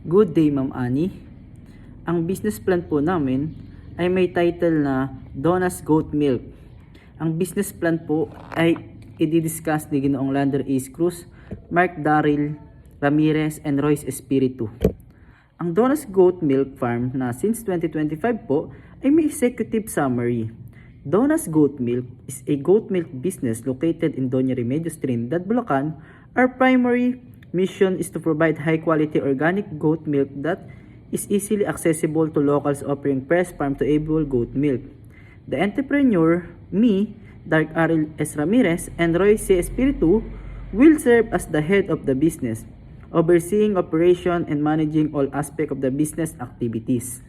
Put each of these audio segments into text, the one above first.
Good day, Ma'am Annie. Ang business plan po namin ay may title na Donna's Goat Milk. Ang business plan po ay i-discuss ni Ginoong Lander Ace Cruz, Mark Daryl Ramirez, and Royce Espiritu. Ang Donna's Goat Milk Farm na since 2025 po ay may executive summary. Donna's Goat Milk is a goat milk business located in Doña Remedios Trinidad, Bulacan. Our primary mission is to provide high-quality organic goat milk that is easily accessible to locals offering fresh farm-to-able goat milk. The entrepreneur, me, Dark Aril S. Ramirez, and Roy C. Espiritu will serve as the head of the business, overseeing operation and managing all aspects of the business activities.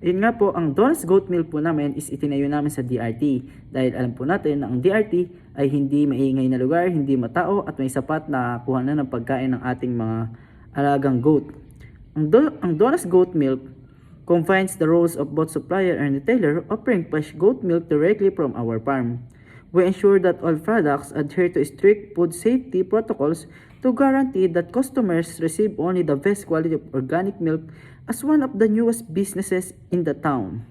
Yun nga po, ang Donna's Goat Milk po namin is itinayo namin sa DRT dahil alam po natin na ang DRT ay hindi maingay na lugar, hindi matao at may sapat na kuhanan ng pagkain ng ating mga alagang goat. Ang Donna's Goat Milk combines the roles of both supplier and retailer, offering fresh goat milk directly from our farm. We ensure that all products adhere to strict food safety protocols to guarantee that customers receive only the best quality of organic milk. As one of the newest businesses in the town,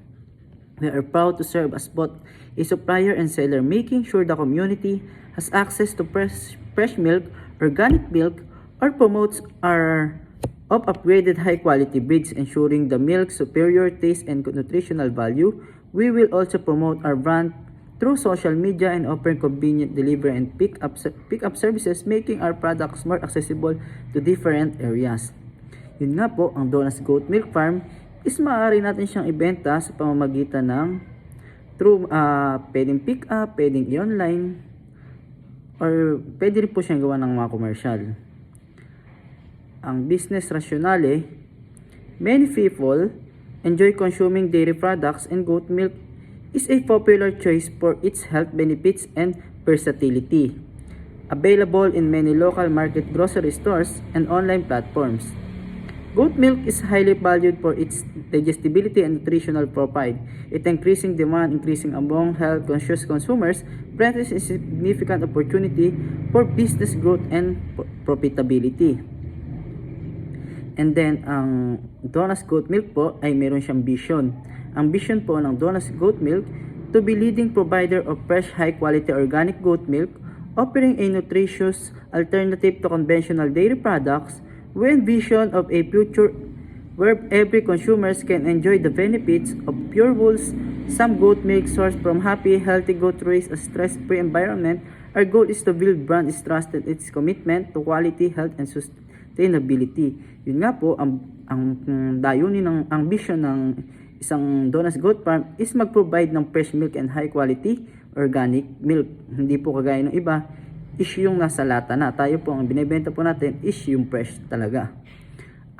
we are proud to serve as both a supplier and seller, making sure the community has access to fresh milk, organic milk, or promotes our upgraded high-quality breeds, ensuring the milk's superior taste and nutritional value. We will also promote our brand through social media and offer convenient delivery and pick-up services, making our products more accessible to different areas. Yun nga po, ang Donna's Goat Milk Farm is maaari natin siyang ibenta sa pamamagitan ng through pwedeng pick up, pwedeng i-online, or pwede rin po siyang gawa ng mga commercial. Ang business rationale, many people enjoy consuming dairy products, and goat milk is a popular choice for its health benefits and versatility. Available in many local market, grocery stores, and online platforms. Goat milk is highly valued for its digestibility and nutritional profile. Its increasing demand, increasing among health-conscious consumers, presents a significant opportunity for business growth and profitability. And then, ang Donna's Goat Milk po ay meron siyang vision. Ang vision po ng Donna's Goat Milk to be leading provider of fresh, high-quality organic goat milk, offering a nutritious alternative to conventional dairy products. We envision of a future where every consumers can enjoy the benefits of pure wools, some goat milk sourced from happy, healthy goat raised a stress-free environment. Our goal is to build brand is trusted its commitment to quality, health, and sustainability. Yun nga po, ang dayunin ng ang vision ng isang Donna's Goat Farm is mag-provide ng fresh milk and high-quality organic milk. Hindi po kagaya ng iba, is yung nasa lata na. Tayo po, ang binibenta po natin is yung fresh talaga.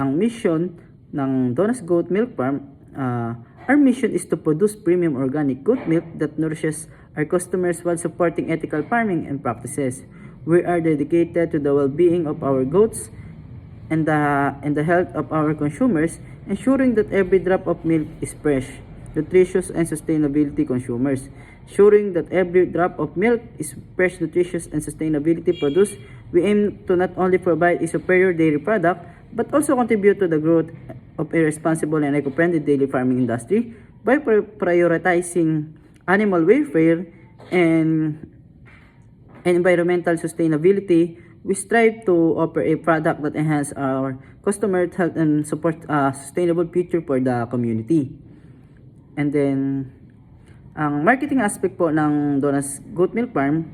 Ang mission ng Donna's Goat Milk Farm, our mission is to produce premium organic goat milk that nourishes our customers while supporting ethical farming and practices. We are dedicated to the well-being of our goats and the health of our consumers, ensuring that every drop of milk is fresh, nutritious, and sustainability consumers. Ensuring that every drop of milk is fresh, nutritious, and sustainability produced, we aim to not only provide a superior dairy product, but also contribute to the growth of a responsible and eco-friendly dairy farming industry by prioritizing animal welfare and environmental sustainability. We strive to offer a product that enhances our customer health and support a sustainable future for the community. And then, ang marketing aspect po ng Donna's Goat Milk Farm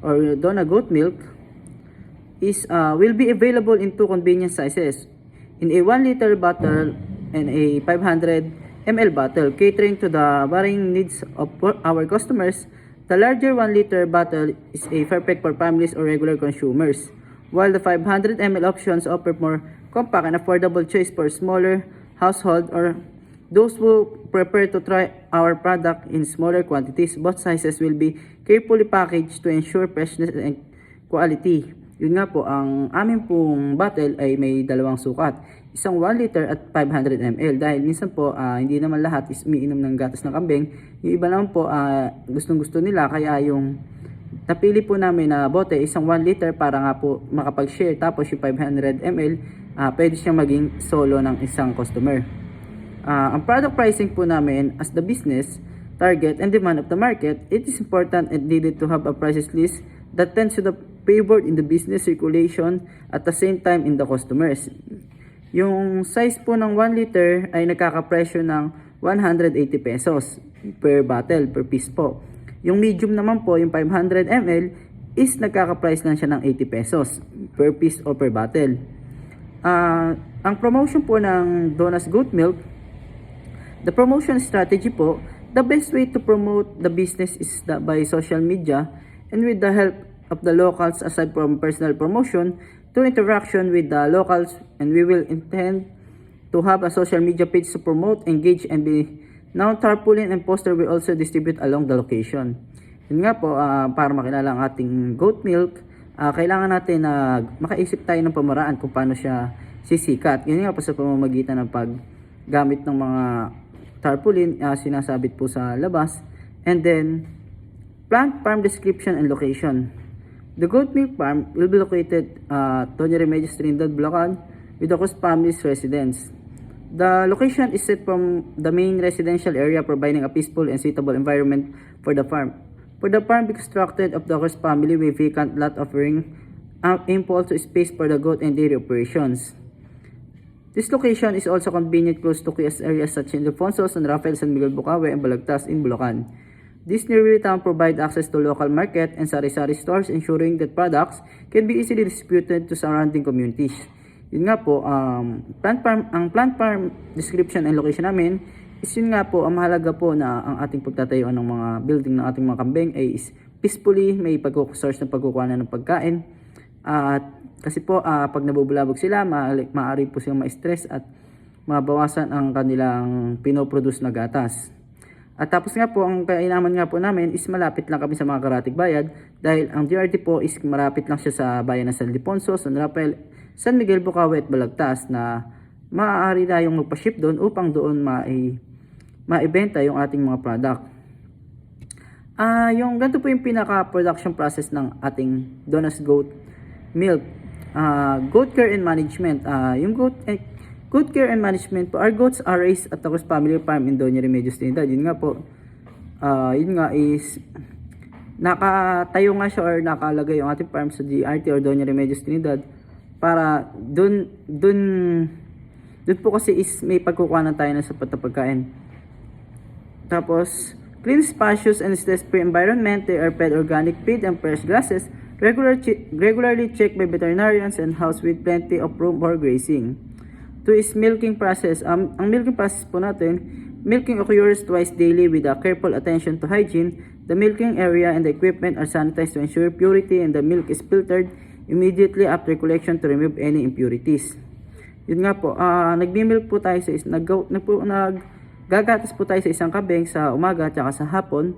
or Donna Goat Milk is will be available in two convenient sizes, in a 1 liter bottle and a 500 ml bottle, catering to the varying needs of our customers. The larger 1 liter bottle is a perfect for families or regular consumers, while the 500 ml options offer more compact and affordable choice for smaller household or those who prefer to try our product in smaller quantities. Both sizes will be carefully packaged to ensure freshness and quality. Yun nga po, ang aming pong bottle ay may dalawang sukat. Isang 1 liter at 500 ml. Dahil minsan po, hindi naman lahat is umiinom ng gatas ng kambing. Yung iba naman po, gustong gusto nila, kaya yung napili po namin na bote isang 1 liter para nga po makapag-share. Tapos yung 500 ml, pwede siyang maging solo ng isang customer. Ang product pricing po namin as the business, target, and demand of the market, it is important and needed to have a prices list that tends to the favored in the business circulation at the same time in the customers. Yung size po ng 1 liter ay nagkakapresyo ng 180 pesos per bottle, per piece po. Yung medium naman po, yung 500 ml, is nagkaka-price lang siya ng 80 pesos per piece o per bottle. Ang promotion po ng Donas Goat Milk, the promotion strategy po, the best way to promote the business is by social media and with the help of the locals aside from personal promotion through interaction with the locals, and we will intend to have a social media page to promote, engage, and be now tarpaulin and poster will also distribute along the location. Yun nga po, para makilala ang ating goat milk, kailangan natin na makaisip tayo ng pamaraan kung paano siya sisikat. Yun nga po sa pamamagitan ng paggamit ng mga tarpaulin, sinasabit po sa labas. And then, plant farm description and location. The goat milk farm will be located at Doña Remedios Trinidad, Bulacan with the Cruz family's residence. The location is set from the main residential area, providing a peaceful and suitable environment for the farm. For the farm be constructed of the Cruz family with vacant lot offering ample space for the goat and dairy operations. This location is also convenient close to key areas such as Ildefonso, San Rafael, San Miguel, Bukawe, and Balagtas in Bulacan. This nearby town provide access to local market and sari-sari stores, ensuring that products can be easily distributed to surrounding communities. Yun nga po, ang plant farm description and location namin is yun nga po, ang mahalaga po na ang ating pagtatayuan ng mga building ng ating mga kambing ay is peacefully, may pag-source ng pagkukuha ng pagkain. At kasi po, pag nabubulabog sila, maaari po silang ma-stress at mabawasan ang kanilang pinoproduce na gatas. At tapos nga po, ang kainaman nga po namin is malapit lang kami sa mga karatig bayad dahil ang DRT po is marapit lang siya sa bayan ng San Ildefonso, San Rafael, San Miguel, Bukawe at Balagtas na maaari na yung magpa-ship doon upang doon maibenta yung ating mga product. Yung ganito po yung pinaka-production process ng ating Donas Goat Milk. Goat care and management. Yung goat care and management po, our goats are raised at the Cruz Family Farm in Doña Remedios Trinidad. Yun nga po, yun nga is nakatayo nga siya or nakalagay yung ating farm sa DRT or Doña Remedios Trinidad para dun po kasi is may pagkukuhanan tayo ng sapat na pagkain. Tapos, clean, spacious, and stress-free environment. They are fed organic feed and fresh grasses, regularly checked by veterinarians and housed with plenty of room for grazing. To is milking process. Ang milking process po natin, milking occurs twice daily with a careful attention to hygiene. The milking area and the equipment are sanitized to ensure purity, and the milk is filtered immediately after collection to remove any impurities. Yun nga po, nagmi-milk po tayo sa naggagatas po tayo sa isang kambing sa umaga at sa hapon.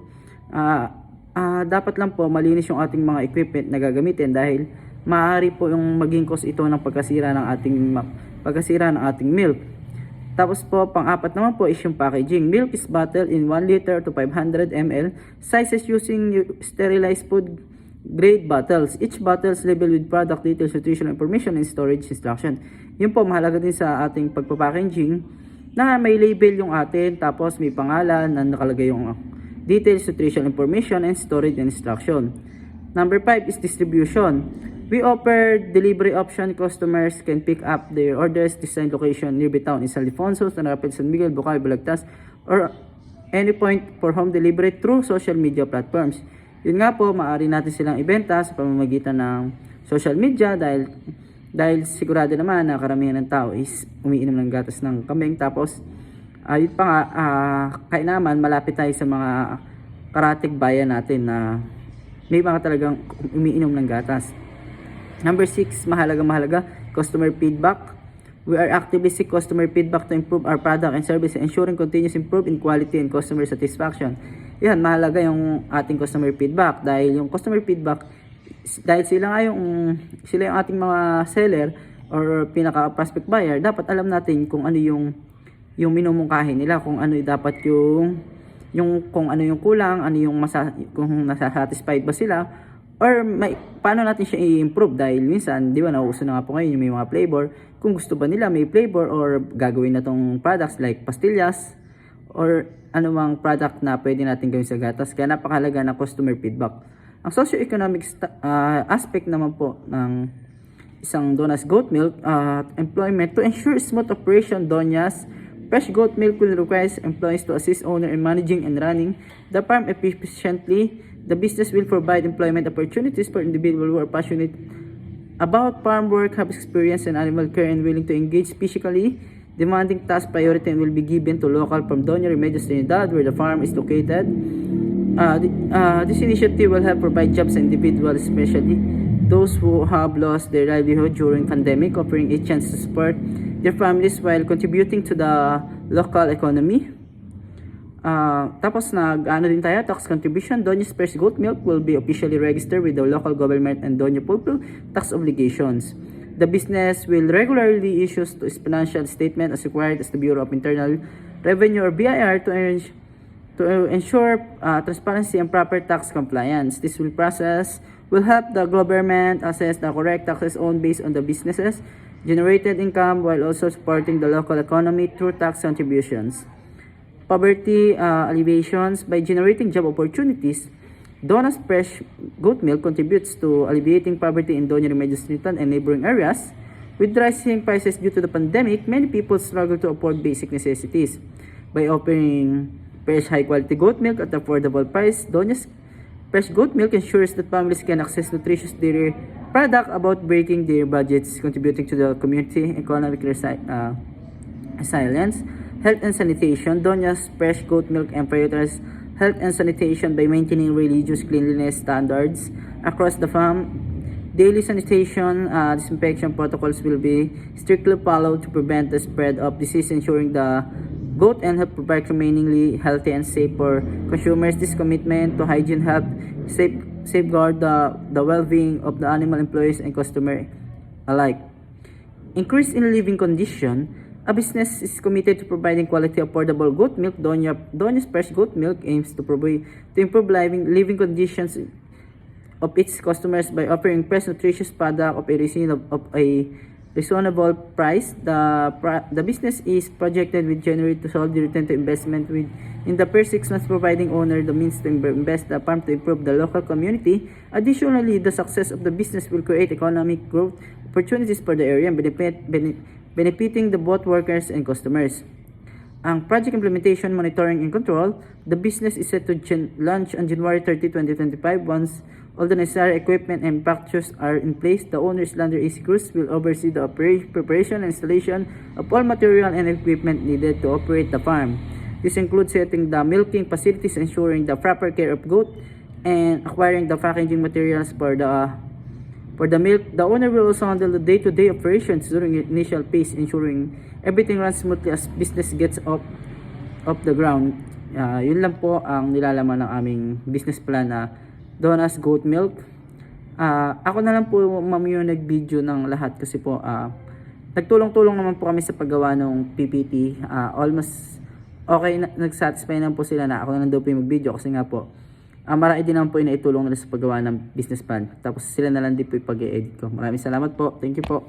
Dapat lang po malinis yung ating mga equipment na gagamitin dahil maaari po yung maging cause ito ng pagkasira ng ating milk. Tapos po, pang-apat naman po is yung packaging. Milk is bottled in 1 liter to 500 ml sizes using sterilized food grade bottles. Each bottle is labeled with product details, nutritional information, and storage instruction. Yun po, mahalaga din sa ating pagpapackaging na may label yung atin, tapos may pangalan na nakalagay yung details, nutritional information, and storage instruction. Number 5 is distribution. We offer delivery option. Customers can pick up their orders design location nearby town in San Ildefonso, San Rafael, San Miguel, Bukawe, Balagtas, or any point for home delivery through social media platforms. Yun nga po, maaari natin silang ibenta sa pamamagitan ng social media dahil sigurado naman na karamihan ng tao is umiinom ng gatas ng kambing. Tapos, yun pa nga, kaya naman malapit tayo sa mga karatig bayan natin na may mga talagang umiinom ng gatas. Number 6, mahalaga, customer feedback. We are actively seek customer feedback to improve our product and service, ensuring continuous improvement in quality and customer satisfaction. Yan, mahalaga yung ating customer feedback dahil yung customer feedback, dahil sila yung ating mga seller or pinaka-prospect buyer, dapat alam natin kung ano yung minumungkahi nila, kung ano dapat kung ano yung kulang, ano yung kung nasa-satisfied ba sila, Or paano natin siya i-improve dahil minsan, di ba, nauuso na nga po ngayon yung may mga flavor. Kung gusto ba nila may flavor or gagawin na tong products like pastillas or anumang product na pwede natin gawin sa gatas. Kaya napakahalaga ng customer feedback. Ang socio-economic aspect naman po ng isang Donna's Goat Milk employment to ensure smooth operation. Donna's Fresh Goat Milk will require employees to assist owner in managing and running the farm efficiently. The business will provide employment opportunities for individuals who are passionate about farm work, have experience in animal care, and willing to engage physically demanding task. Priority will be given to local from Doña Remedios Trinidad, where the farm is located. This initiative will help provide jobs to individuals, especially those who have lost their livelihood during pandemic, offering a chance to support their families while contributing to the local economy. Tapos din tayo, tax contribution. Donya's Fresh Goat Milk will be officially registered with the local government and Doña fulfill tax obligations. The business will regularly issue financial statement as required as the Bureau of Internal Revenue or BIR to ensure transparency and proper tax compliance. This will help the government assess the correct taxes owed based on the businesses generated income while also supporting the local economy through tax contributions. Poverty alleviations. By generating job opportunities, Donna's Fresh Goat Milk contributes to alleviating poverty in Doña Remedios Trinidad and neighboring areas. With rising prices due to the pandemic, many people struggle to afford basic necessities. By offering fresh high-quality goat milk at affordable price, Donya's Fresh Goat Milk ensures that families can access nutritious dairy product without breaking their budgets, contributing to the community economic resilience. Health and sanitation. Donya's Fresh Goat Milk prioritizes health and sanitation by maintaining religious cleanliness standards across the farm. Daily sanitation disinfection protocols will be strictly followed to prevent the spread of disease, ensuring the goat and help provide remainingly healthy and safe for consumers. This commitment to hygiene help safeguard the well-being of the animal employees and customer alike. Increase in living condition. A business is committed to providing quality, affordable goat milk. Donya's Fresh Goat Milk aims to improve living conditions of its customers by offering fresh, nutritious product of a reasonable price. The business is projected to generate solid return to investment in the first 6 months, providing owner the means to invest the farm to improve the local community. Additionally, the success of the business will create economic growth opportunities for the area and benefiting the both workers and customers. Ang project implementation, monitoring, and control. The business is set to launch on January 30, 2025. Once all the necessary equipment and practices are in place, the owner's Lander AC Cruz will oversee the preparation and installation of all material and equipment needed to operate the farm. This includes setting the milking facilities, ensuring the proper care of goat, and acquiring the packaging materials for the milk. The owner will also handle the day-to-day operations during the initial phase, ensuring everything runs smoothly as business gets off the ground. Yun lang po ang nilalaman ng aming business plan na Donna's Goat Milk. Ako na lang po, ma'am, yung nag-video ng lahat kasi po nagtulong-tulong naman po kami sa paggawa ng PPT. Almost okay, nag-satisfy naman po sila na ako na lang daw po yung mag-video kasi nga po marami din naman po yung naitulong nila sa paggawa ng business plan. Tapos sila na lang din po yung pag-i-edit ko. Maraming salamat po. Thank you po.